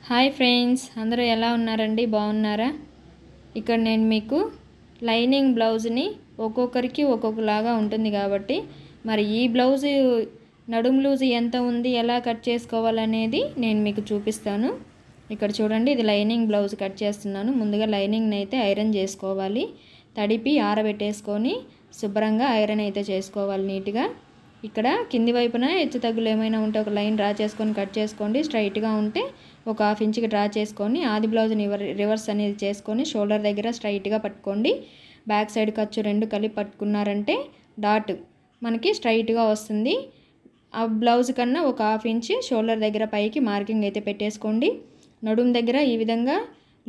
Hi friends, అందరూ ఎలా ఉన్నారండి? బాగున్నారా? ఇక్కడ నేను మీకు లైనింగ్ బ్లౌజ్ని ఒక్కొక్కరికి ఒక్కొక్కలాగా ఉంటుంది కాబట్టి మరి ఈ బ్లౌజ్ నడుము లూజ్ ఎంత ఉంది, ఎలా కట్ చేసుకోవాలనేది నేను మీకు చూపిస్తాను. ఇక్కడ చూడండి, ఇది లైనింగ్ బ్లౌజ్ కట్ చేస్తున్నాను. ముందుగా లైనింగ్ని అయితే ఐరన్ చేసుకోవాలి. తడిపి ఆరబెట్టేసుకొని శుభ్రంగా ఐరన్ అయితే చేసుకోవాలి నీట్గా. ఇక్కడ కింది వైపున హెచ్చు తగ్గులు ఏమైనా ఉంటే ఒక లైన్ డ్రా చేసుకొని కట్ చేసుకోండి. స్ట్రైట్గా ఉంటే ఒక 1/2 ఇంచుకి డ్రా చేసుకొని ఆది బ్లౌజ్ని రివర్స్ అనేది చేసుకొని షోల్డర్ దగ్గర స్ట్రైట్గా పట్టుకోండి. బ్యాక్ సైడ్ ఖర్చు 2 కలిపి పట్టుకున్నారంటే డాట్ మనకి స్ట్రైట్గా వస్తుంది. ఆ బ్లౌజ్ కన్నా ఒక 1/2 ఇంచ్ షోల్డర్ దగ్గర పైకి మార్కింగ్ అయితే పెట్టేసుకోండి. నడుము దగ్గర ఈ విధంగా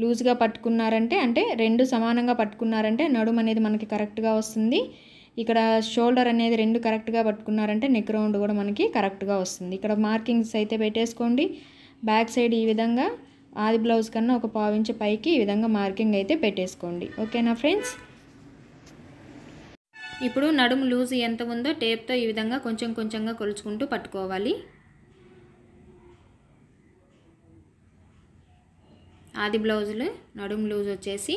లూజ్గా పట్టుకున్నారంటే, అంటే 2 సమానంగా పట్టుకున్నారంటే నడుము అనేది మనకి కరెక్ట్గా వస్తుంది. ఇక్కడ షోల్డర్ అనేది 2 కరెక్ట్గా పట్టుకున్నారంటే నెక్ రౌండ్ కూడా మనకి కరెక్ట్గా వస్తుంది. ఇక్కడ మార్కింగ్స్ అయితే పెట్టేసుకోండి. బ్యాక్ సైడ్ ఈ విధంగా ఆది బ్లౌజ్ కన్నా ఒక 1/2 ఇంచ్ పైకి ఈ విధంగా మార్కింగ్ అయితే పెట్టేసుకోండి. ఓకేనా ఫ్రెండ్స్? ఇప్పుడు నడుము లూజ్ ఎంత ఉందో టేప్తో ఈ విధంగా కొంచెం కొంచెంగా కొలుచుకుంటూ పట్టుకోవాలి. ఆది బ్లౌజులు నడుము లూజ్ వచ్చేసి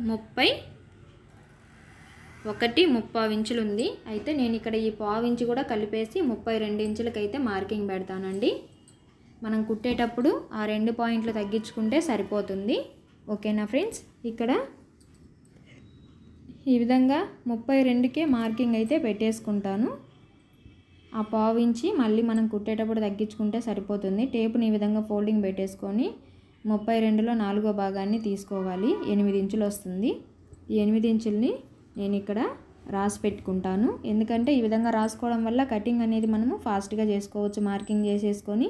31.5 ఇంచులు ఉంది. అయితే నేను ఇక్కడ ఈ 1/2 ఇంచు కూడా కలిపేసి 32 ఇంచులకైతే మార్కింగ్ పెడతానండి. మనం కుట్టేటప్పుడు ఆ 2 పాయింట్లు తగ్గించుకుంటే సరిపోతుంది. ఓకేనా ఫ్రెండ్స్? ఇక్కడ ఈ విధంగా 32కే మార్కింగ్ అయితే పెట్టేసుకుంటాను. ఆ 1/2 ఇంచి మళ్ళీ మనం కుట్టేటప్పుడు తగ్గించుకుంటే సరిపోతుంది. టేపుని ఈ విధంగా ఫోల్డింగ్ పెట్టేసుకొని 32లో 4వ భాగాన్ని తీసుకోవాలి. 8 ఇంచులు వస్తుంది. ఈ 8 ఇంచుల్ని నేను ఇక్కడ రాసి పెట్టుకుంటాను. ఎందుకంటే ఈ విధంగా రాసుకోవడం వల్ల కటింగ్ అనేది మనము ఫాస్ట్గా చేసుకోవచ్చు. మార్కింగ్ చేసేసుకొని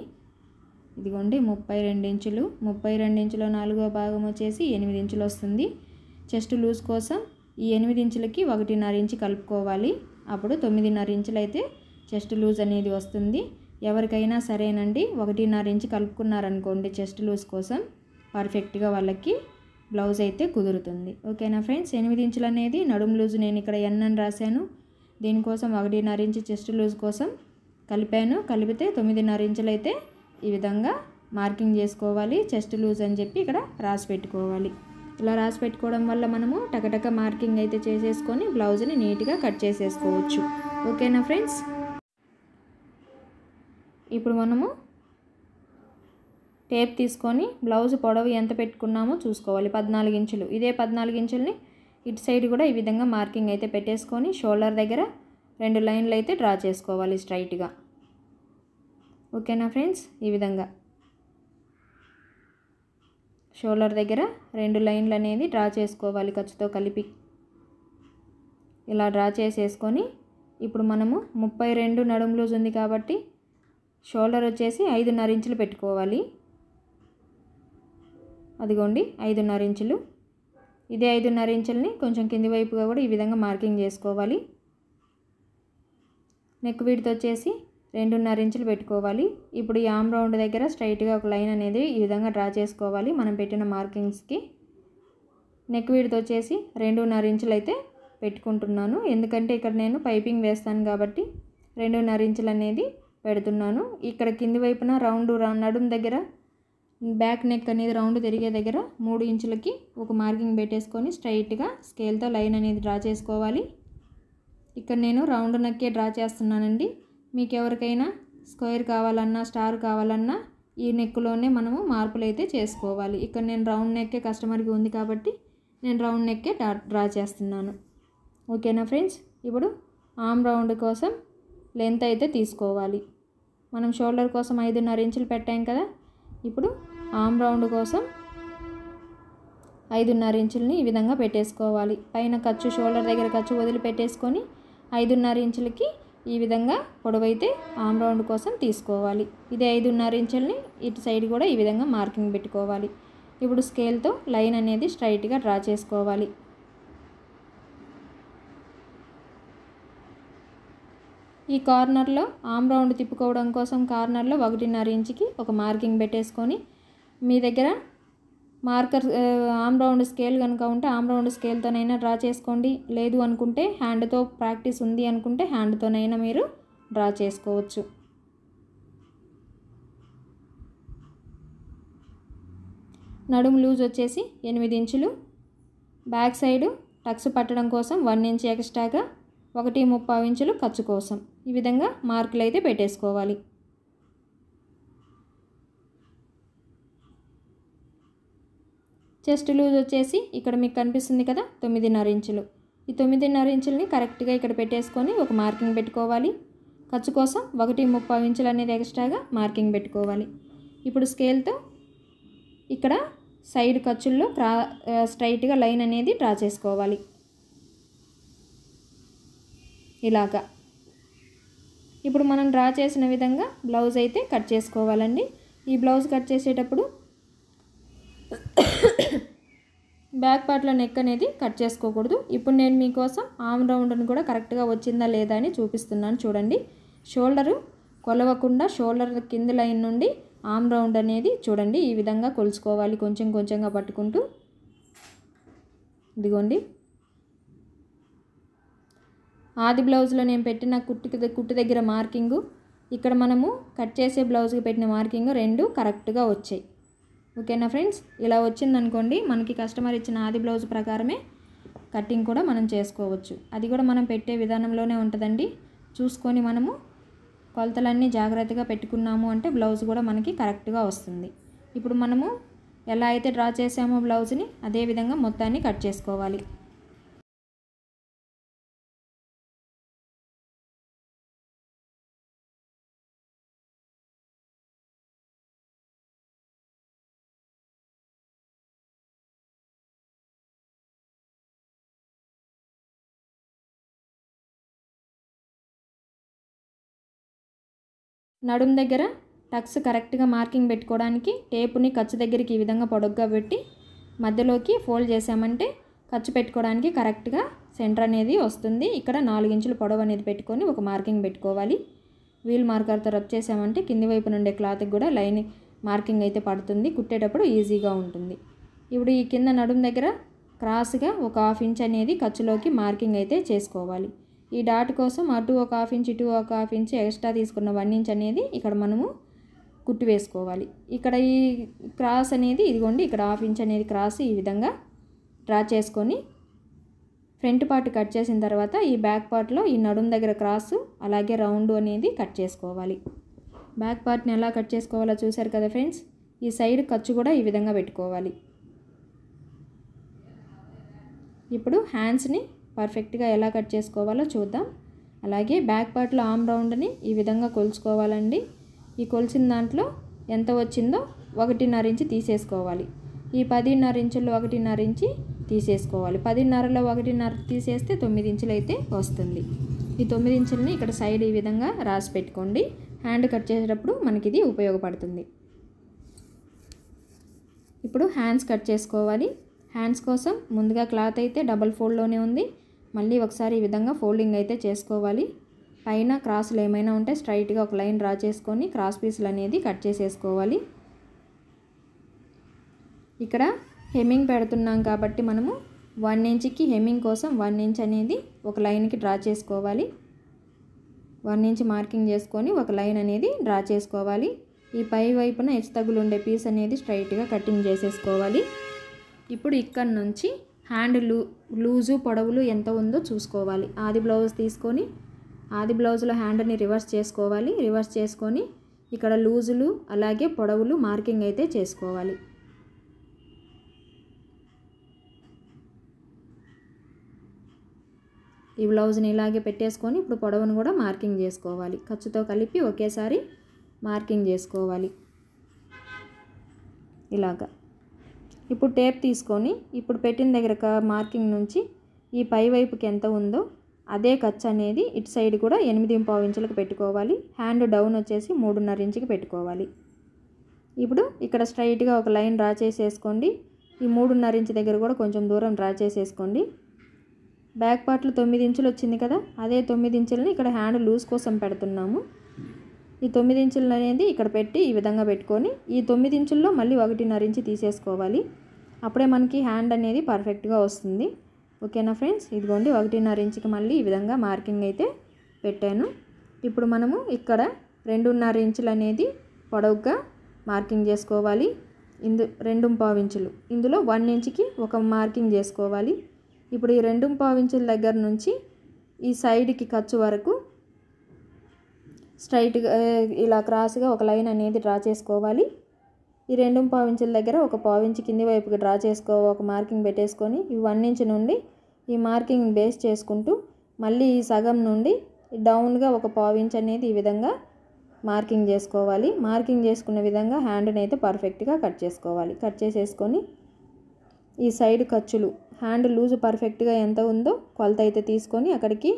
ఇదిగోండి 32 ఇంచులు. 32 ఇంచులో 4వ భాగం వచ్చేసి 8 ఇంచులు వస్తుంది. చెస్ట్ లూజ్ కోసం ఈ 8 ఇంచులకి 1.5 ఇంచు కలుపుకోవాలి. అప్పుడు 9.5 ఇంచులు అయితే చెస్ట్ లూజ్ అనేది వస్తుంది. ఎవరికైనా సరేనండి, 1.5 ఇంచు కలుపుకున్నారనుకోండి చెస్ట్ లూజ్ కోసం పర్ఫెక్ట్గా వాళ్ళకి బ్లౌజ్ అయితే కుదురుతుంది. ఓకేనా ఫ్రెండ్స్? 8 ఇంచులు అనేది నడుము లూజ్ నేను ఇక్కడ n అని రాశాను. దీనికోసం 1.5 ఇంచు చెస్ట్ లూజ్ కోసం కలిపాను. కలిపితే 9.5 ఇంచులు అయితే ఈ విధంగా మార్కింగ్ చేసుకోవాలి. చెస్ట్ లూజ్ అని చెప్పి ఇక్కడ రాసి పెట్టుకోవాలి. ఇలా రాసి పెట్టుకోవడం వల్ల మనము టకటక మార్కింగ్ అయితే చేసేసుకొని బ్లౌజ్ని నీట్గా కట్ చేసేసుకోవచ్చు. ఓకేనా ఫ్రెండ్స్? ఇప్పుడు మనము టేప్ తీసుకొని బ్లౌజ్ పొడవు ఎంత పెట్టుకున్నామో చూసుకోవాలి. 14 ఇంచులు. ఇదే 14 ఇంచుల్ని ఇటు సైడ్ కూడా ఈ విధంగా మార్కింగ్ అయితే పెట్టేసుకొని షోల్డర్ దగ్గర 2 లైన్లు అయితే డ్రా చేసుకోవాలి స్ట్రైట్గా. ఓకేనా ఫ్రెండ్స్? ఈ విధంగా షోల్డర్ దగ్గర 2 లైన్లు అనేది డ్రా చేసుకోవాలి ఖర్చుతో కలిపి. ఇలా డ్రా చేసేసుకొని ఇప్పుడు మనము 32 నడుము లూజ్ ఉంది కాబట్టి షోల్డర్ వచ్చేసి 5.5 ఇంచులు పెట్టుకోవాలి. అదిగోండి 5.5 ఇంచులు. ఇదే 5.5 ఇంచుల్ని కొంచెం కింది వైపుగా కూడా ఈ విధంగా మార్కింగ్ చేసుకోవాలి. నెక్ విడ్త్ వచ్చేసి 2.5 ఇంచులు పెట్టుకోవాలి. ఇప్పుడు ఈ ఆర్మ్ రౌండ్ దగ్గర స్ట్రైట్గా ఒక లైన్ అనేది ఈ విధంగా డ్రా చేసుకోవాలి మనం పెట్టిన మార్కింగ్స్కి. నెక్ విడ్త్ వచ్చేసి 2.5 ఇంచులు అయితే పెట్టుకుంటున్నాను. ఎందుకంటే ఇక్కడ నేను పైపింగ్ వేస్తాను కాబట్టి 2.5 ఇంచులు అనేది పెడుతున్నాను. ఇక్కడ కింది వైపున నడుము దగ్గర బ్యాక్ నెక్ అనేది రౌండ్ తిరిగే దగ్గర 3 ఇంచులకి ఒక మార్కింగ్ పెట్టేసుకొని స్ట్రైట్గా స్కేల్తో లైన్ అనేది డ్రా చేసుకోవాలి. ఇక్కడ నేను రౌండ్ నెక్కే డ్రా చేస్తున్నానండి. మీకు ఎవరికైనా స్క్వేర్ కావాలన్నా స్టార్ కావాలన్నా ఈ నెక్లోనే మనము మార్పులు అయితే చేసుకోవాలి. ఇక్కడ నేను రౌండ్ నెక్కే కస్టమర్కి ఉంది కాబట్టి నేను రౌండ్ నెక్కే డ్రా చేస్తున్నాను. ఓకేనా ఫ్రెండ్స్? ఇప్పుడు ఆర్మ్ రౌండ్ కోసం లెంత్ అయితే తీసుకోవాలి. మనం షోల్డర్ కోసం 5.5 ఇంచులు పెట్టాం కదా. ఇప్పుడు ఆర్మ్ రౌండ్ కోసం 5.5 ఇంచులని ఈ విధంగా పెట్టేసుకోవాలి. పైన ఖర్చు షోల్డర్ దగ్గర ఖర్చు వదిలిపెట్టేసుకొని 5.5 ఇంచులకి ఈ విధంగా పొడవైతే ఆర్మ్ రౌండ్ కోసం తీసుకోవాలి. ఇదే 5.5 ఇంచులని ఇటు సైడ్ కూడా ఈ విధంగా మార్కింగ్ పెట్టుకోవాలి. ఇప్పుడు స్కేల్తో లైన్ అనేది స్ట్రైట్గా డ్రా చేసుకోవాలి. ఈ కార్నర్లో ఆర్మ్ రౌండ్ తిప్పుకోవడం కోసం కార్నర్లో 1.5 ఇంచుకి ఒక మార్కింగ్ పెట్టేసుకొని మీ దగ్గర మార్కర్ ఆర్మ్ రౌండ్ స్కేల్ కనుక ఉంటే ఆర్మ్ రౌండ్ స్కేల్తోనైనా డ్రా చేసుకోండి. లేదు అనుకుంటే హ్యాండ్తో ప్రాక్టీస్ ఉంది అనుకుంటే హ్యాండ్తోనైనా మీరు డ్రా చేసుకోవచ్చు. నడుము లూజ్ వచ్చేసి 8 ఇంచులు. బ్యాక్ సైడ్ టక్స్ పట్టడం కోసం 1 ఇంచ్ ఎక్స్ట్రాగా 1.35 ఇంచులు ఖర్చు కోసం ఈ విధంగా మార్కులు అయితే పెట్టేసుకోవాలి. చెస్ట్ లూజ్ వచ్చేసి ఇక్కడ మీకు కనిపిస్తుంది కదా 9.5 ఇంచులు. ఈ 9.5 ఇంచులని కరెక్ట్గా ఇక్కడ పెట్టేసుకొని ఒక మార్కింగ్ పెట్టుకోవాలి. ఖర్చు కోసం 1.35 ఇంచులు అనేది ఎక్స్ట్రాగా మార్కింగ్ పెట్టుకోవాలి. ఇప్పుడు స్కేల్తో ఇక్కడ సైడ్ ఖర్చుల్లో స్ట్రైట్గా లైన్ అనేది డ్రా చేసుకోవాలి. ఇలాగా ఇప్పుడు మనం డ్రా చేసిన విధంగా బ్లౌజ్ అయితే కట్ చేసుకోవాలండి. ఈ బ్లౌజ్ కట్ చేసేటప్పుడు బ్యాక్ పార్ట్లో నెక్ అనేది కట్ చేసుకోకూడదు. ఇప్పుడు నేను మీకోసం ఆర్మ్ రౌండ్ని కూడా కరెక్ట్గా వచ్చిందా లేదా అని చూపిస్తున్నాను చూడండి. షోల్డరు కొలవకుండా షోల్డర్ కింద లైన్ నుండి ఆర్మ్ రౌండ్ అనేది చూడండి ఈ విధంగా కొలుచుకోవాలి. కొంచెం కొంచెంగా పట్టుకుంటూ ఇదిగోండి. ఆది బ్లౌజ్లో నేను పెట్టిన కుట్టు దగ్గర మార్కింగు, ఇక్కడ మనము కట్ చేసే బ్లౌజ్కి పెట్టిన మార్కింగ్ రెండు కరెక్ట్గా వచ్చాయి. ఓకేనా ఫ్రెండ్స్, ఇలా వచ్చిందనుకోండి మనకి కస్టమర్ ఇచ్చిన ఆది బ్లౌజ్ ప్రకారమే కటింగ్ కూడా మనం చేసుకోవచ్చు. అది కూడా మనం పెట్టే విధానంలోనే ఉంటుందండి. చూసుకొని మనము కొలతలన్నీ జాగ్రత్తగా పెట్టుకున్నాము అంటే బ్లౌజ్ కూడా మనకి కరెక్ట్గా వస్తుంది. ఇప్పుడు మనము ఎలా అయితే డ్రా చేసామో బ్లౌజ్ని అదే విధంగా మొత్తాన్ని కట్ చేసుకోవాలి. నడుము దగ్గర టక్స్ కరెక్ట్గా మార్కింగ్ పెట్టుకోవడానికి టేపుని ఖర్చు దగ్గరికి ఈ విధంగా పొడుగ్గా పెట్టి మధ్యలోకి ఫోల్డ్ చేసామంటే ఖర్చు పెట్టుకోవడానికి కరెక్ట్గా సెంటర్ అనేది వస్తుంది. ఇక్కడ 4 ఇంచుల పొడవు అనేది పెట్టుకొని ఒక మార్కింగ్ పెట్టుకోవాలి. వీల్ మార్కర్తో రబ్ చేసామంటే కింది వైపు నుండే క్లాత్కి కూడా లైన్ మార్కింగ్ అయితే పడుతుంది. కుట్టేటప్పుడు ఈజీగా ఉంటుంది. ఇప్పుడు ఈ కింద నడుము దగ్గర క్రాస్గా ఒక 1/2 ఇంచ్ అనేది ఖర్చులోకి మార్కింగ్ అయితే చేసుకోవాలి. ఈ డాట్ కోసం అటు ఒక 1/2 ఇంచ్ ఇటు ఒక 1/2 ఇంచ్ ఎక్స్ట్రా తీసుకున్న 1 ఇంచ్ అనేది ఇక్కడ మనము కుట్టు వేసుకోవాలి. ఇక్కడ ఈ క్రాస్ అనేది ఇదిగోండి ఇక్కడ 1/2 ఇంచ్ అనేది క్రాస్ ఈ విధంగా డ్రా చేసుకొని ఫ్రంట్ పార్ట్ కట్ చేసిన తర్వాత ఈ బ్యాక్ పార్ట్లో ఈ నడుము దగ్గర క్రాసు అలాగే రౌండ్ అనేది కట్ చేసుకోవాలి. బ్యాక్ పార్ట్ని ఎలా కట్ చేసుకోవాలో చూసారు కదా ఫ్రెండ్స్. ఈ సైడ్ ఖర్చు కూడా ఈ విధంగా పెట్టుకోవాలి. ఇప్పుడు హ్యాండ్స్ని పర్ఫెక్ట్గా ఎలా కట్ చేసుకోవాలో చూద్దాం. అలాగే బ్యాక్ పార్ట్లో ఆర్మ్ రౌండ్ని ఈ విధంగా కొలుచుకోవాలండి. ఈ కొలిచిన దాంట్లో ఎంత వచ్చిందో 1.5 ఇంచ్ తీసేసుకోవాలి. ఈ 10.5 ఇంచుల్లో 1.5 ఇంచ్ తీసేసుకోవాలి. 10.5లో 1.5 తీసేస్తే 9 ఇంచులు అయితే వస్తుంది. ఈ 9 ఇంచులని ఇక్కడ సైడ్ ఈ విధంగా రాసి పెట్టుకోండి. హ్యాండ్ కట్ చేసేటప్పుడు మనకి ఇది ఉపయోగపడుతుంది. ఇప్పుడు హ్యాండ్స్ కట్ చేసుకోవాలి. హ్యాండ్స్ కోసం ముందుగా క్లాత్ అయితే డబల్ ఫోల్డ్లోనే ఉంది. మళ్ళీ ఒకసారి ఈ విధంగా ఫోల్డింగ్ అయితే చేసుకోవాలి. పైన క్రాసులు ఏమైనా ఉంటే స్ట్రైట్గా ఒక లైన్ డ్రా చేసుకొని క్రాస్ పీసులు అనేది కట్ చేసేసుకోవాలి. ఇక్కడ హెమ్మింగ్ పెడుతున్నాం కాబట్టి మనము 1 ఇంచ్కి హెమ్మింగ్ కోసం 1 ఇంచ్ అనేది ఒక లైన్కి డ్రా చేసుకోవాలి. 1 ఇంచ్ మార్కింగ్ చేసుకొని ఒక లైన్ అనేది డ్రా చేసుకోవాలి. ఈ పై వైపున హెచ్చు తగ్గులు ఉండే పీస్ అనేది స్ట్రైట్గా కటింగ్ చేసేసుకోవాలి. ఇప్పుడు ఇక్కడ నుంచి హ్యాండ్ లూజు పొడవులు ఎంత ఉందో చూసుకోవాలి. ఆది బ్లౌజ్ తీసుకొని ఆది బ్లౌజ్లో హ్యాండ్ని రివర్స్ చేసుకోవాలి. రివర్స్ చేసుకొని ఇక్కడ లూజులు అలాగే పొడవులు మార్కింగ్ అయితే చేసుకోవాలి. ఈ బ్లౌజ్ని ఇలాగే పెట్టేసుకొని ఇప్పుడు పొడవును కూడా మార్కింగ్ చేసుకోవాలి. ఖర్చుతో కలిపి ఒకేసారి మార్కింగ్ చేసుకోవాలి ఇలాగా. ఇప్పుడు టేప్ తీసుకొని ఇప్పుడు పెట్టిన దగ్గర మార్కింగ్ నుంచి ఈ పై వైపుకి ఎంత ఉందో అదే ఖర్చు అనేది ఇటు సైడ్ కూడా 8.5 ఇంచులకు పెట్టుకోవాలి. హ్యాండ్ డౌన్ వచ్చేసి 3.5 ఇంచుకి పెట్టుకోవాలి. ఇప్పుడు ఇక్కడ స్ట్రైట్గా ఒక లైన్ డ్రా చేసేసుకోండి. ఈ 3.5 ఇంచ్ దగ్గర కూడా కొంచెం దూరం డ్రా చేసేసుకోండి. బ్యాక్ పార్ట్లో 9 ఇంచులు వచ్చింది కదా, అదే 9 ఇంచులని ఇక్కడ హ్యాండ్ లూజ్ కోసం పెడుతున్నాము. ఈ 9 ఇంచులు అనేది ఇక్కడ పెట్టి ఈ విధంగా పెట్టుకొని ఈ 9 ఇంచుల్లో మళ్ళీ 1.5 ఇంచ్ తీసేసుకోవాలి. అప్పుడే మనకి హ్యాండ్ అనేది పర్ఫెక్ట్గా వస్తుంది. ఓకేనా ఫ్రెండ్స్, ఇదిగోండి 1.5 ఇంచుకి మళ్ళీ ఈ విధంగా మార్కింగ్ అయితే పెట్టాను. ఇప్పుడు మనము ఇక్కడ 2.5 ఇంచులు అనేది పొడవుగా మార్కింగ్ చేసుకోవాలి. 2.5 ఇంచులు, ఇందులో 1 ఇంచుకి ఒక మార్కింగ్ చేసుకోవాలి. ఇప్పుడు ఈ 2.5 ఇంచుల దగ్గర నుంచి ఈ సైడ్కి ఖర్చు వరకు స్ట్రైట్గా ఇలా క్రాస్గా ఒక లైన్ అనేది డ్రా చేసుకోవాలి. ఈ 2.5 ఇంచుల దగ్గర ఒక 1/4 ఇంచు కింది వైపుకి డ్రా ఒక మార్కింగ్ పెట్టేసుకొని ఈ 1 ఇంచు నుండి ఈ మార్కింగ్ బేస్ చేసుకుంటూ మళ్ళీ ఈ సగం నుండి డౌన్గా ఒక 1/4 ఇంచు అనేది ఈ విధంగా మార్కింగ్ చేసుకోవాలి. మార్కింగ్ చేసుకున్న విధంగా హ్యాండ్ని అయితే పర్ఫెక్ట్గా కట్ చేసుకోవాలి. కట్ చేసేసుకొని ఈ సైడ్ ఖర్చులు హ్యాండ్ లూజు పర్ఫెక్ట్గా ఎంత ఉందో కొలత అయితే తీసుకొని అక్కడికి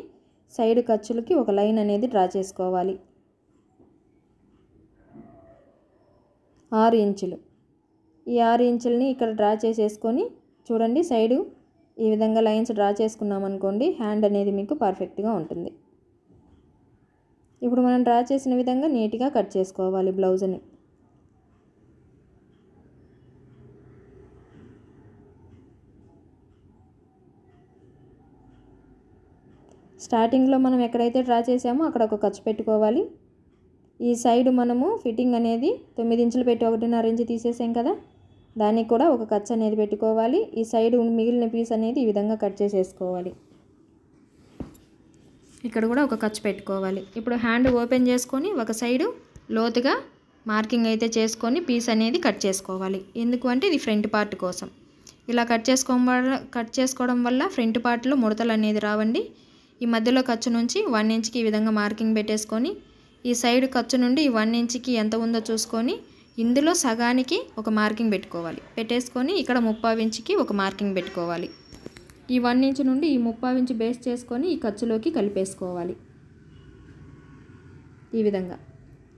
సైడ్ ఖర్చులకి ఒక లైన్ అనేది డ్రా చేసుకోవాలి. 6 ఇంచులు, ఈ 6 ఇంచులని ఇక్కడ డ్రా చేసేసుకొని చూడండి సైడు ఈ విధంగా లైన్స్ డ్రా చేసుకున్నాం అనుకోండి హ్యాండ్ అనేది మీకు పర్ఫెక్ట్గా ఉంటుంది. ఇప్పుడు మనం డ్రా చేసిన విధంగా నీట్గా కట్ చేసుకోవాలి బ్లౌజ్ని. స్టార్టింగ్లో మనం ఎక్కడైతే డ్రా చేసామో అక్కడ ఒక ఖర్చు పెట్టుకోవాలి. ఈ సైడ్ మనము ఫిట్టింగ్ అనేది 9 ఇంచులు పెట్టి 1.5 ఇంచు తీసేసాం కదా, దానికి కూడా ఒక ఖర్చు అనేది పెట్టుకోవాలి. ఈ సైడ్ మిగిలిన పీస్ అనేది ఈ విధంగా కట్ చేసేసుకోవాలి. ఇక్కడ కూడా ఒక ఖర్చు పెట్టుకోవాలి. ఇప్పుడు హ్యాండ్ ఓపెన్ చేసుకొని ఒక సైడు లోతుగా మార్కింగ్ అయితే చేసుకొని పీస్ అనేది కట్ చేసుకోవాలి. ఎందుకు అంటే ఇది ఫ్రంట్ పార్ట్ కోసం. ఇలా కట్ చేసుకోవడం వల్ల ఫ్రంట్ పార్ట్లో ముడతలు అనేది రావండి. ఈ మధ్యలో ఖర్చు నుంచి 1 ఇంచుకి ఈ విధంగా మార్కింగ్ పెట్టేసుకొని ఈ సైడ్ ఖర్చు నుండి ఈ 1 ఇంచుకి ఎంత ఉందో చూసుకొని ఇందులో సగానికి ఒక మార్కింగ్ పెట్టుకోవాలి. పెట్టేసుకొని ఇక్కడ 3/4 ఇంచుకి ఒక మార్కింగ్ పెట్టుకోవాలి. ఈ 1 ఇంచు నుండి ఈ 3/4 ఇంచు బేస్ చేసుకొని ఈ ఖర్చులోకి కలిపేసుకోవాలి ఈ విధంగా.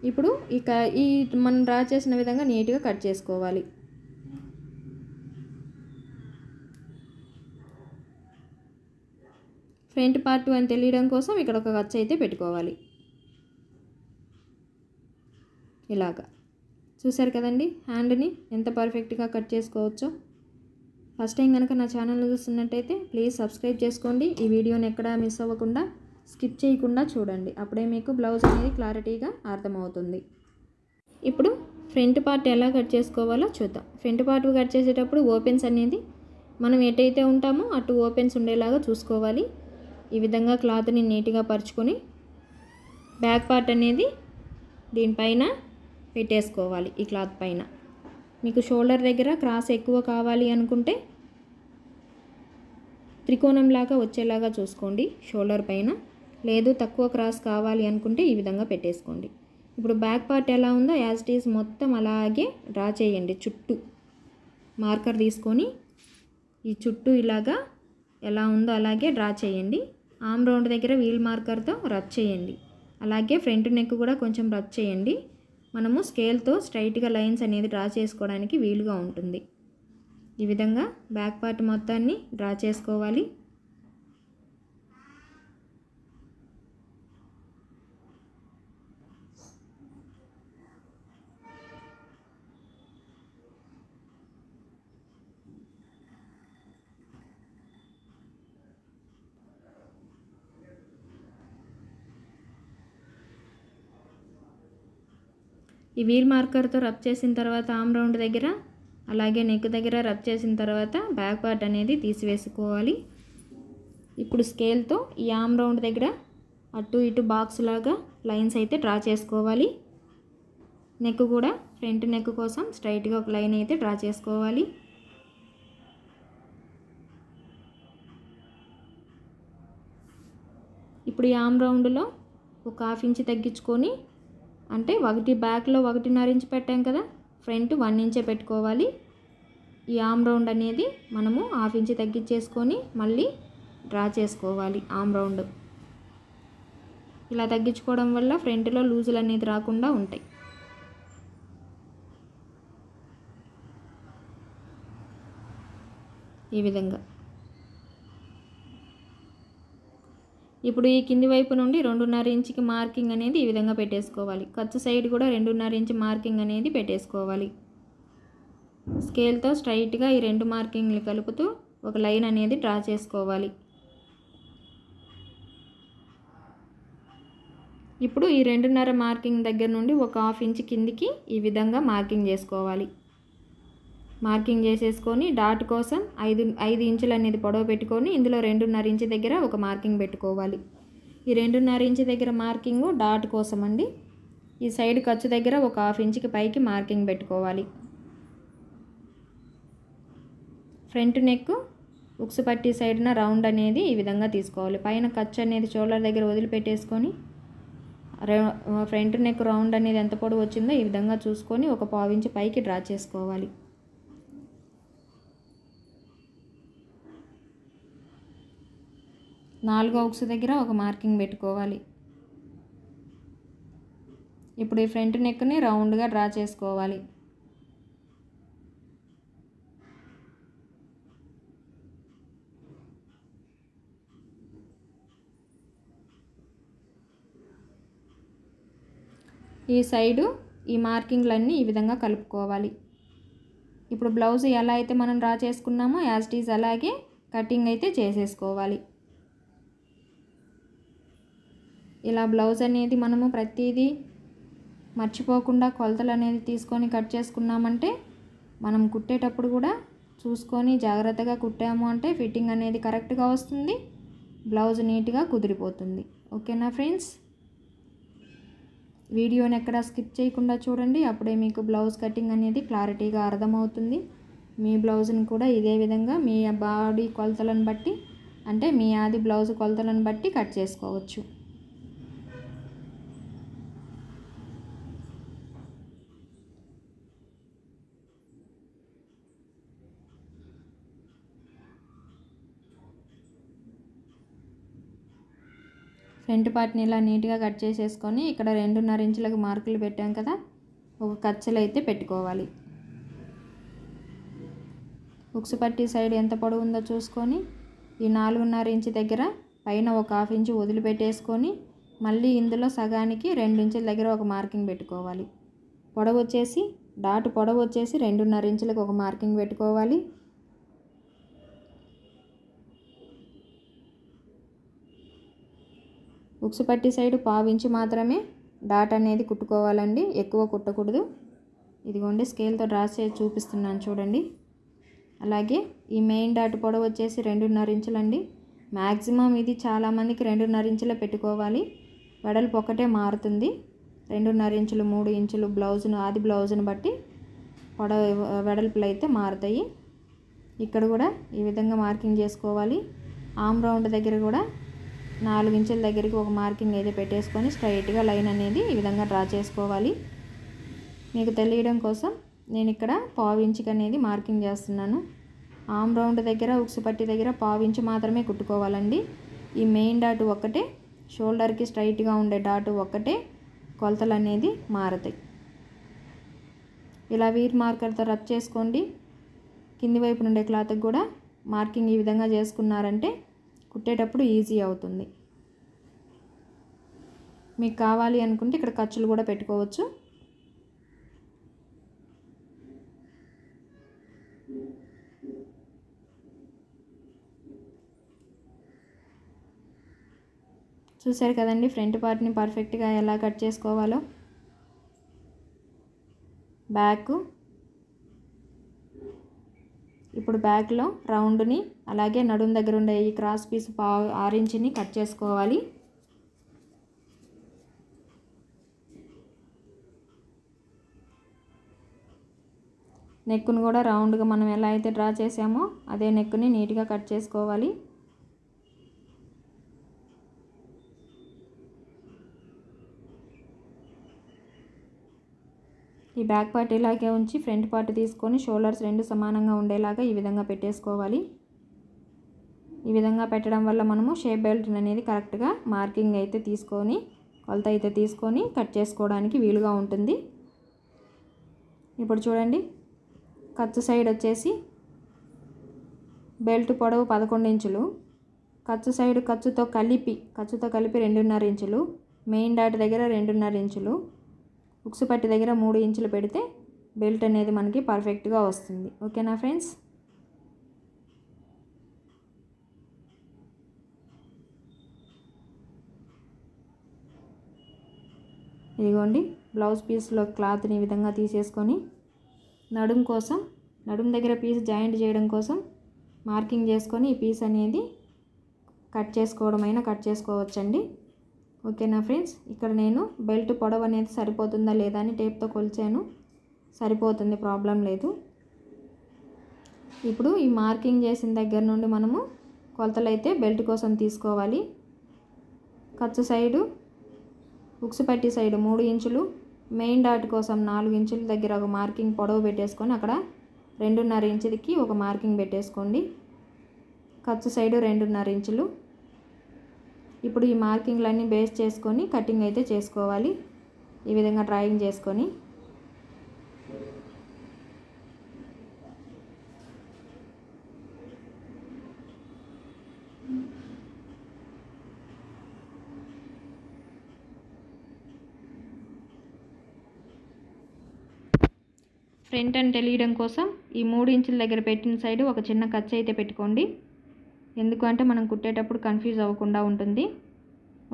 ఇప్పుడు ఇక ఈ మనం డ్రా చేసిన విధంగా నీట్గా కట్ చేసుకోవాలి. ఫ్రంట్ పార్ట్ అని తెలియడం కోసం ఇక్కడ ఒక ఖర్చు అయితే పెట్టుకోవాలి. ఇలాగా చూసారు కదండి హ్యాండ్ని ఎంత పర్ఫెక్ట్గా కట్ చేసుకోవచ్చో. ఫస్ట్ టైం కనుక నా ఛానల్ చూస్తున్నట్టయితే ప్లీజ్ సబ్స్క్రైబ్ చేసుకోండి. ఈ వీడియోని ఎక్కడా మిస్ అవ్వకుండా స్కిప్ చేయకుండా చూడండి, అప్పుడే మీకు బ్లౌజ్ అనేది క్లారిటీగా అర్థమవుతుంది. ఇప్పుడు ఫ్రంట్ పార్ట్ ఎలా కట్ చేసుకోవాలో చూద్దాం. ఫ్రంట్ పార్ట్ కట్ చేసేటప్పుడు ఓపెన్స్ అనేది మనం ఎటైతే ఉంటామో అటు ఓపెన్స్ ఉండేలాగా చూసుకోవాలి. ఈ విధంగా క్లాత్ని నీట్గా పరుచుకొని బ్యాక్ పార్ట్ అనేది దీనిపైన పెట్టేసుకోవాలి. ఈ క్లాత్ పైన మీకు షోల్డర్ దగ్గర క్రాస్ ఎక్కువ కావాలి అనుకుంటే త్రికోణంలాగా వచ్చేలాగా చూసుకోండి షోల్డర్ పైన. లేదు తక్కువ క్రాస్ కావాలి అనుకుంటే ఈ విధంగా పెట్టేసుకోండి. ఇప్పుడు బ్యాక్ పార్ట్ ఎలా ఉందో యాజ్ ఇట్ ఈజ్ మొత్తం అలాగే డ్రా చేయండి. చుట్టూ మార్కర్ తీసుకొని ఈ చుట్టూ ఇలాగా ఎలా ఉందో అలాగే డ్రా చేయండి. ఆమ్ రౌండ్ దగ్గర వీల్ మార్కర్తో రబ్ చేయండి. అలాగే ఫ్రంట్ నెక్ కూడా కొంచెం రబ్ చేయండి. మనము స్కేల్తో స్ట్రైట్గా లైన్స్ అనేది డ్రా చేసుకోవడానికి వీలుగా ఉంటుంది. ఈ విధంగా బ్యాక్ పార్ట్ మొత్తాన్ని డ్రా చేసుకోవాలి. ఈ వీల్ మార్కర్తో రబ్ చేసిన తర్వాత ఆమ్ రౌండ్ దగ్గర అలాగే నెక్ దగ్గర రబ్ చేసిన తర్వాత బ్యాక్ పార్ట్ అనేది తీసివేసుకోవాలి. ఇప్పుడు స్కేల్తో ఈ ఆమ్ రౌండ్ దగ్గర అటు ఇటు బాక్స్ లాగా లైన్స్ అయితే డ్రా చేసుకోవాలి. నెక్ కూడా ఫ్రంట్ నెక్ కోసం స్ట్రైట్గా ఒక లైన్ అయితే డ్రా చేసుకోవాలి. ఇప్పుడు ఈ ఆమ్ రౌండ్లో ఒక 1/2 ఇంచ్ తగ్గించుకొని, అంటే ఒకటి బ్యాక్లో 1.5 ఇంచ్ పెట్టాం కదా, ఫ్రంట్ 1 ఇంచే పెట్టుకోవాలి. ఈ ఆమ్ రౌండ్ అనేది మనము 1/2 ఇంచ్ తగ్గించేసుకొని మళ్ళీ డ్రా చేసుకోవాలి ఆమ్ రౌండ్. ఇలా తగ్గించుకోవడం వల్ల ఫ్రంట్లో లూజులు అనేది రాకుండా ఉంటాయి. ఈ విధంగా ఇప్పుడు ఈ కింది వైపు నుండి 2.5 ఇంచుకి మార్కింగ్ అనేది ఈ విధంగా పెట్టేసుకోవాలి. ఖర్చు సైడ్ కూడా 2.5 ఇంచ్ మార్కింగ్ అనేది పెట్టేసుకోవాలి. స్కేల్తో స్ట్రైట్గా ఈ 2 మార్కింగ్లు కలుపుతూ ఒక లైన్ అనేది డ్రా చేసుకోవాలి. ఇప్పుడు ఈ 2.5 మార్కింగ్ దగ్గర నుండి ఒక 1/2 ఇంచ్ కిందికి ఈ విధంగా మార్కింగ్ చేసుకోవాలి. మార్కింగ్ చేసేసుకొని డాట్ కోసం 5 ఇంచులు అనేది పొడవు పెట్టుకొని ఇందులో 2.5 ఇంచు దగ్గర ఒక మార్కింగ్ పెట్టుకోవాలి. ఈ 2.5 ఇంచు దగ్గర మార్కింగ్ డాట్ కోసం అండి. ఈ సైడ్ ఖర్చు దగ్గర ఒక 1/2 ఇంచుకి పైకి మార్కింగ్ పెట్టుకోవాలి. ఫ్రంట్ నెక్ ఉక్సు పట్టి సైడ్న రౌండ్ అనేది ఈ విధంగా తీసుకోవాలి. పైన ఖర్చు అనేది షోల్డర్ దగ్గర వదిలిపెట్టేసుకొని ఫ్రంట్ నెక్ రౌండ్ అనేది ఎంత పొడవు వచ్చిందో ఈ విధంగా చూసుకొని ఒక 1/2 ఇంచు పైకి డ్రా చేసుకోవాలి. నాలుగో ఉక్సు దగ్గర ఒక మార్కింగ్ పెట్టుకోవాలి. ఇప్పుడు ఈ ఫ్రంట్ నెక్ని రౌండ్గా డ్రా చేసుకోవాలి. ఈ సైడు ఈ మార్కింగ్లన్నీ ఈ విధంగా కలుపుకోవాలి. ఇప్పుడు బ్లౌజ్ ఎలా అయితే మనం డ్రా చేసుకున్నామో యాజ్ ఇట్ ఈజ్ అలాగే కటింగ్ అయితే చేసేసుకోవాలి. ఇలా బ్లౌజ్ అనేది మనము ప్రతిదీ మర్చిపోకుండా కొలతలు అనేది తీసుకొని కట్ చేసుకున్నామంటే మనం కుట్టేటప్పుడు కూడా చూసుకొని జాగ్రత్తగా కుట్టాము అంటే ఫిట్టింగ్ అనేది కరెక్ట్గా వస్తుంది, బ్లౌజ్ నీట్గా కుదిరిపోతుంది. ఓకేనా ఫ్రెండ్స్, వీడియోని ఎక్కడ స్కిప్ చేయకుండా చూడండి, అప్పుడే మీకు బ్లౌజ్ కటింగ్ అనేది క్లారిటీగా అర్థమవుతుంది. మీ బ్లౌజ్ని కూడా ఇదే విధంగా మీ బాడీ కొలతలను బట్టి అంటే మీ ఆది బ్లౌజ్ కొలతలను బట్టి కట్ చేసుకోవచ్చు. ఫ్రంట్ పార్ట్ని ఇలా నీట్గా కట్ చేసేసుకొని ఇక్కడ 2.5 ఇంచులకు మార్కులు పెట్టాం కదా, ఒక కచ్చలు అయితే పెట్టుకోవాలి. ఉక్సు పట్టి సైడ్ ఎంత పొడవు ఉందో చూసుకొని ఈ 4.5 ఇంచు దగ్గర పైన ఒక 1/2 ఇంచు వదిలిపెట్టేసుకొని మళ్ళీ ఇందులో సగానికి 2 ఇంచుల దగ్గర ఒక మార్కింగ్ పెట్టుకోవాలి. పొడవు వచ్చేసి డాట్ పొడవు వచ్చేసి 2.5 ఇంచులకు ఒక మార్కింగ్ పెట్టుకోవాలి. ఉక్సు పట్టి సైడ్ 1/2 ఇంచు మాత్రమే డాట్ అనేది కుట్టుకోవాలండి, ఎక్కువ కుట్టకూడదు. ఇదిగోండి స్కేల్తో డ్రా చేసి చూపిస్తున్నాను చూడండి. అలాగే ఈ మెయిన్ డాట్ పొడవు వచ్చేసి 2.5 ఇంచులండి. మ్యాక్సిమం ఇది చాలామందికి 2.5 ఇంచులే పెట్టుకోవాలి, వెడల్పు ఒకటే మారుతుంది. 2.5 ఇంచులు 3 ఇంచులు బ్లౌజ్ను ఆది బ్లౌజ్ను బట్టి వెడల్పులు అయితే మారుతాయి. ఇక్కడ కూడా ఈ విధంగా మార్కింగ్ చేసుకోవాలి. ఆమ్ రౌండ్ దగ్గర కూడా 4 ఇంచుల దగ్గరికి ఒక మార్కింగ్ అయితే పెట్టేసుకొని స్ట్రైట్గా లైన్ అనేది ఈ విధంగా డ్రా చేసుకోవాలి. మీకు తెలియడం కోసం నేను ఇక్కడ 1/2 ఇంచుకి అనేది మార్కింగ్ చేస్తున్నాను. ఆమ్ రౌండ్ దగ్గర ఉక్సు పట్టి దగ్గర 1/2 ఇంచు మాత్రమే కుట్టుకోవాలండి. ఈ మెయిన్ డాట్ ఒక్కటే, షోల్డర్కి స్ట్రైట్గా ఉండే డాట్ ఒక్కటే కొలతలు అనేది మారుతాయి. ఇలా వీర్ మార్కర్తో రబ్ చేసుకోండి. కింది వైపు నుండే క్లాత్కి కూడా మార్కింగ్ ఈ విధంగా చేసుకున్నారంటే కుట్టేటప్పుడు ఈజీ అవుతుంది. మీకు కావాలి అనుకుంటే ఇక్కడ ఖర్చులు కూడా పెట్టుకోవచ్చు. చూసారు కదండి ఫ్రంట్ పార్ట్ని పర్ఫెక్ట్గా ఎలా కట్ చేసుకోవాలో. బ్యాక్ ఇప్పుడు బ్యాక్లో రౌండ్ని అలాగే నడుం దగ్గర ఉండే ఈ క్రాస్ పీస్ 6 ఇంచుని కట్ చేసుకోవాలి. నెక్కును కూడా రౌండ్గా మనం ఎలా అయితే డ్రా చేసామో అదే నెక్కుని నీట్గా కట్ చేసుకోవాలి. ఈ బ్యాక్ పార్ట్ ఇలాగే ఉంచి ఫ్రంట్ పార్ట్ తీసుకొని షోల్డర్స్ రెండు సమానంగా ఉండేలాగా ఈ విధంగా పెట్టేసుకోవాలి. ఈ విధంగా పెట్టడం వల్ల మనము షేప్ బెల్ట్ అనేది కరెక్ట్గా మార్కింగ్ అయితే తీసుకొని కొలత అయితే తీసుకొని కట్ చేసుకోవడానికి వీలుగా ఉంటుంది. ఇప్పుడు చూడండి, ఖర్చు సైడ్ వచ్చేసి బెల్ట్ పొడవు 11 ఇంచులు, ఖర్చు సైడ్ ఖర్చుతో కలిపి 2.5 ఇంచులు, మెయిన్ డాట్ దగ్గర 2.5 ఇంచులు, ఉక్సు పట్టి దగ్గర 3 ఇంచులు పెడితే బెల్ట్ అనేది మనకి పర్ఫెక్ట్గా వస్తుంది. ఓకేనా ఫ్రెండ్స్, ఇదిగోండి బ్లౌజ్ పీస్లో క్లాత్ని ఈ విధంగా తీసేసుకొని నడుం కోసం నడుము దగ్గర పీస్ జాయింట్ చేయడం కోసం మార్కింగ్ చేసుకొని ఈ పీస్ అనేది కట్ చేసుకోవడమైనా కట్ చేసుకోవచ్చండి. ఓకేనా ఫ్రెండ్స్, ఇక్కడ నేను బెల్ట్ పొడవు అనేది సరిపోతుందా లేదా అని టేప్తో కొలిచాను. సరిపోతుంది, ప్రాబ్లం లేదు. ఇప్పుడు ఈ మార్కింగ్ చేసిన దగ్గర నుండి మనము కొలతలు అయితే బెల్ట్ కోసం తీసుకోవాలి. ఖర్చు సైడు, ఉక్సు పట్టి సైడు 3 ఇంచులు, మెయిన్ డాట్ కోసం 4 ఇంచుల దగ్గర ఒక మార్కింగ్ పొడవు పెట్టేసుకొని అక్కడ 2.5 ఇంచులకి ఒక మార్కింగ్ పెట్టేసుకోండి. ఖర్చు సైడు 2.5 ఇంచులు. ఇప్పుడు ఈ మార్కింగ్లన్నీ బేస్ చేసుకొని కటింగ్ అయితే చేసుకోవాలి. ఈ విధంగా డ్రాయింగ్ చేసుకొని ఫ్రంట్ అని తెలియడం కోసం ఈ 3 ఇంచుల దగ్గర పెట్టిన సైడు ఒక చిన్న ఖర్చు అయితే పెట్టుకోండి. ఎందుకంటే మనం కుట్టేటప్పుడు కన్ఫ్యూజ్ అవ్వకుండా ఉంటుంది.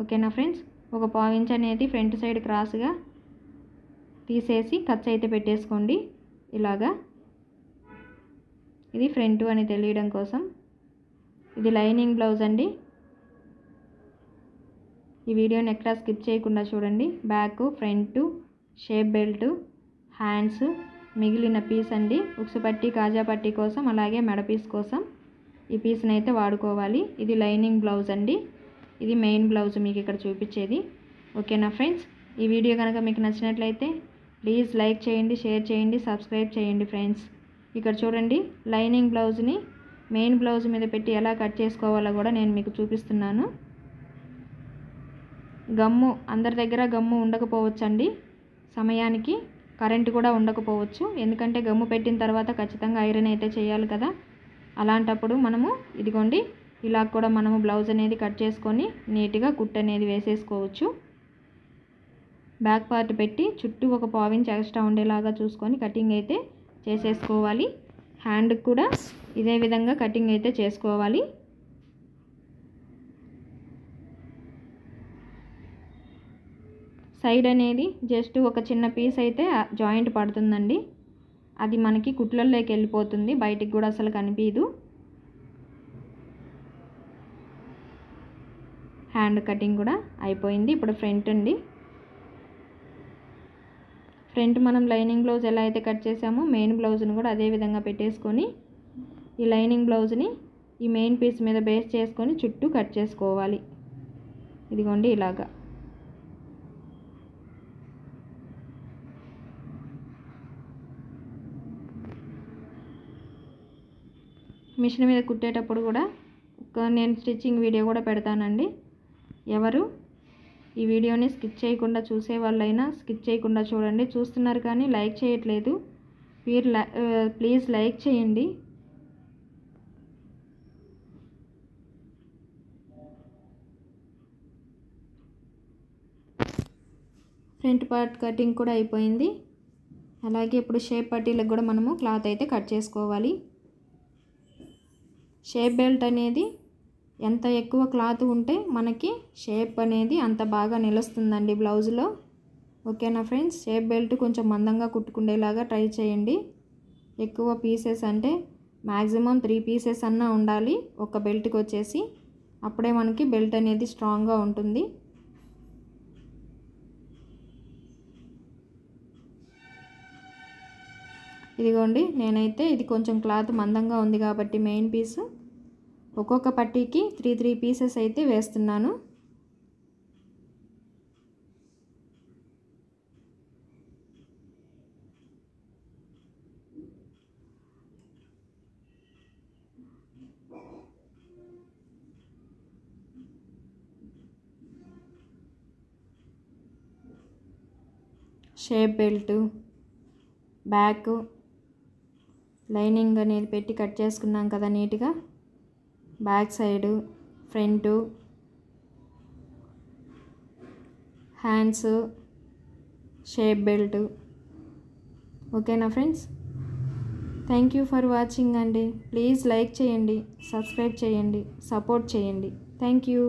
ఓకేనా ఫ్రెండ్స్, ఒక 1/4 ఇంచ్ అనేది ఫ్రంట్ సైడ్ క్రాస్గా తీసేసి ఖర్చు అయితే పెట్టేసుకోండి. ఇలాగా ఇది ఫ్రంట్ అని తెలియడం కోసం. ఇది లైనింగ్ బ్లౌజ్ అండి. ఈ వీడియోని ఎక్కడా స్కిప్ చేయకుండా చూడండి. Back, front, shape belt, hands, మిగిలిన పీస్ అండి ఉక్సు పట్టి, కాజా పట్టి కోసం, అలాగే మెడ పీస్ కోసం ఈ పీస్ని అయితే వాడుకోవాలి. ఇది లైనింగ్ బ్లౌజ్ అండి. ఇది మెయిన్ బ్లౌజ్ మీకు ఇక్కడ చూపించేది. ఓకేనా ఫ్రెండ్స్, ఈ వీడియో కనుక మీకు నచ్చినట్లయితే ప్లీజ్ లైక్ చేయండి, షేర్ చేయండి, సబ్స్క్రైబ్ చేయండి ఫ్రెండ్స్. ఇక్కడ చూడండి, లైనింగ్ బ్లౌజ్ని మెయిన్ బ్లౌజ్ మీద పెట్టి ఎలా కట్ చేసుకోవాలో కూడా నేను మీకు చూపిస్తున్నాను. గమ్ము అందరి దగ్గర గమ్ము ఉండకపోవచ్చండి, సమయానికి కరెంటు కూడా ఉండకపోవచ్చు. ఎందుకంటే గమ్ము పెట్టిన తర్వాత ఖచ్చితంగా ఐరన్ అయితే చేయాలి కదా. అలాంటప్పుడు మనము ఇదిగోండి ఇలా కూడా మనము బ్లౌజ్ అనేది కట్ చేసుకొని నీట్గా కుట్టు అనేది వేసేసుకోవచ్చు. బ్యాక్ పార్ట్ పెట్టి చుట్టూ ఒక 1/4 ఇంచ్ ఎక్స్ట్రా ఉండేలాగా చూసుకొని కటింగ్ అయితే చేసేసుకోవాలి. హ్యాండ్కి కూడా ఇదే విధంగా కటింగ్ అయితే చేసుకోవాలి. సైడ్ అనేది జస్ట్ ఒక చిన్న పీస్ అయితే జాయింట్ పడుతుందండి. అది మనకి కుట్లలోకి వెళ్ళిపోతుంది, బయటికి కూడా అసలు కనిపించదు. హ్యాండ్ కటింగ్ కూడా అయిపోయింది. ఇప్పుడు ఫ్రంట్ అండి. ఫ్రంట్ మనం లైనింగ్ బ్లౌజ్ ఎలా అయితే కట్ చేసామో మెయిన్ బ్లౌజ్ని కూడా అదే విధంగా పెట్టేసుకొని ఈ లైనింగ్ బ్లౌజ్ని ఈ మెయిన్ పీస్ మీద బేస్ చేసుకొని చుట్టూ కట్ చేసుకోవాలి. ఇదిగోండి ఇలాగా. మిషన్ మీద కుట్టేటప్పుడు కూడా నేను స్టిచ్చింగ్ వీడియో కూడా పెడతానండి. ఎవరు ఈ వీడియోని స్కిప్ చేయకుండా చూసే వాళ్ళైనా స్కిప్ చేయకుండా చూడండి. చూస్తున్నారు కానీ లైక్ చేయట్లేదు. ప్లీజ్ లైక్ చేయండి. ఫ్రంట్ పార్ట్ కటింగ్ కూడా అయిపోయింది. అలాగే ఇప్పుడు షేప్ పట్టీలకు కూడా మనము క్లాత్ అయితే కట్ చేసుకోవాలి. షేప్ బెల్ట్ అనేది ఎంత ఎక్కువ క్లాత్ ఉంటే మనకి షేప్ అనేది అంత బాగా నిలుస్తుందండి బ్లౌజ్లో. ఓకేనా ఫ్రెండ్స్, షేప్ బెల్ట్ కొంచెం మందంగా కుట్టుకునేలాగా ట్రై చేయండి. ఎక్కువ పీసెస్ అంటే మ్యాక్సిమం 3 పీసెస్ అన్నా ఉండాలి ఒక బెల్ట్కి వచ్చేసి. అప్పుడే మనకి బెల్ట్ అనేది స్ట్రాంగ్గా ఉంటుంది. ఇదిగోండి, నేనైతే ఇది కొంచెం క్లాత్ మందంగా ఉంది కాబట్టి మెయిన్ పీస్ ఒక్కొక్క పట్టీకి 3 పీసెస్ అయితే వేస్తున్నాను. షేప్ బెల్ట్, బ్యాక్ లైనింగ్ అనేది పెట్టి కట్ చేసుకున్నాం కదా నీట్గా. Back side, front, hands, shape belt. ఓకేనా friends, thank you for watching అండి. ప్లీజ్ లైక్ చేయండి, సబ్స్క్రైబ్ చేయండి, సపోర్ట్ చేయండి. Thank you.